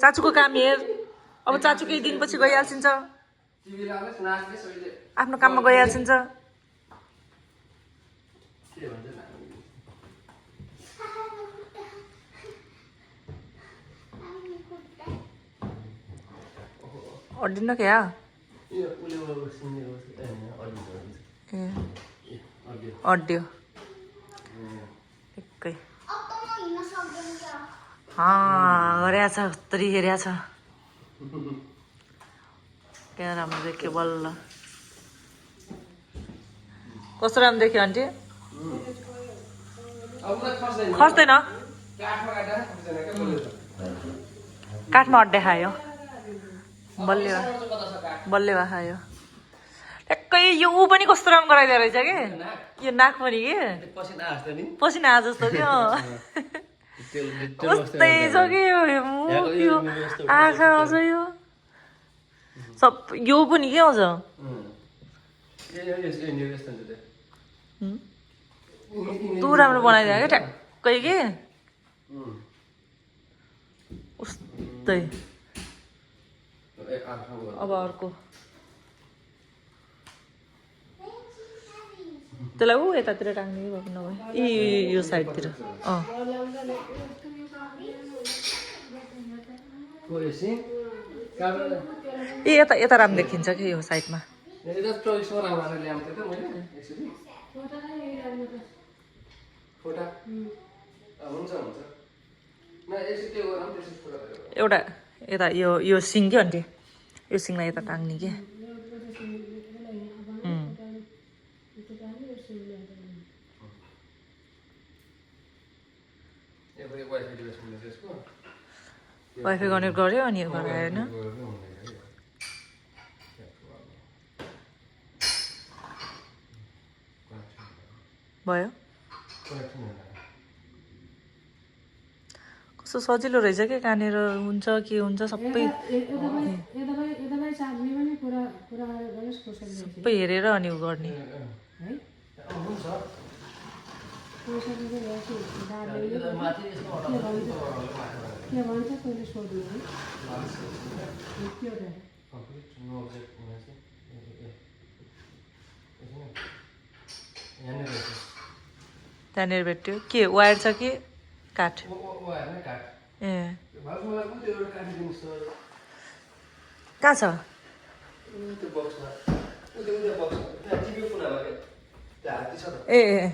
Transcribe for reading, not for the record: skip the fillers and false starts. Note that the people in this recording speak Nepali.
चाचुको काम हेर अब चाचु केही दिनपछि गइहाल्छिन्छ आफ्नो काममा गइहाल्छिन्छ अड्डिन क्या अड्डियो एकै गरेछ कत्रो हेरेछ क्या राम्रो देख्यो बल्ल कस्तो राम्रो देख्यो आन्टी खस्दैन काठमा अड्डे खायो बल्ले भए खायो ट्याक्कै यो ऊ पनि कस्तो राम्रो गराइदियो रहेछ कि यो नाक पनि कि पसिना आए जस्तो क्या कस्तै छ कि यो आँखा आउँछ यो सब यो पनि के आउँछ तँ राम्रो बनाइदियो क्या ट्याक्कै के उस्तै अब अर्को त्यसलाई ऊ यतातिर टाङ्ने भएको नभए यो साइडतिर ए यता यता राम्रो देखिन्छ कि यो साइडमा एउटा यता यो सिङ के अन्टे यो सिङलाई यता टाङ्ने के वाइफाई कनेक्ट गऱ्यो अनि यो गरायो होइन भयो कस्तो सजिलो रहेछ क्या कहाँनिर हुन्छ के हुन्छ सबै सबै हेरेर अनि उ गर्ने त्यहाँनिर भेट्यो के वायर छ कि काठ ए कहाँ छ ए ए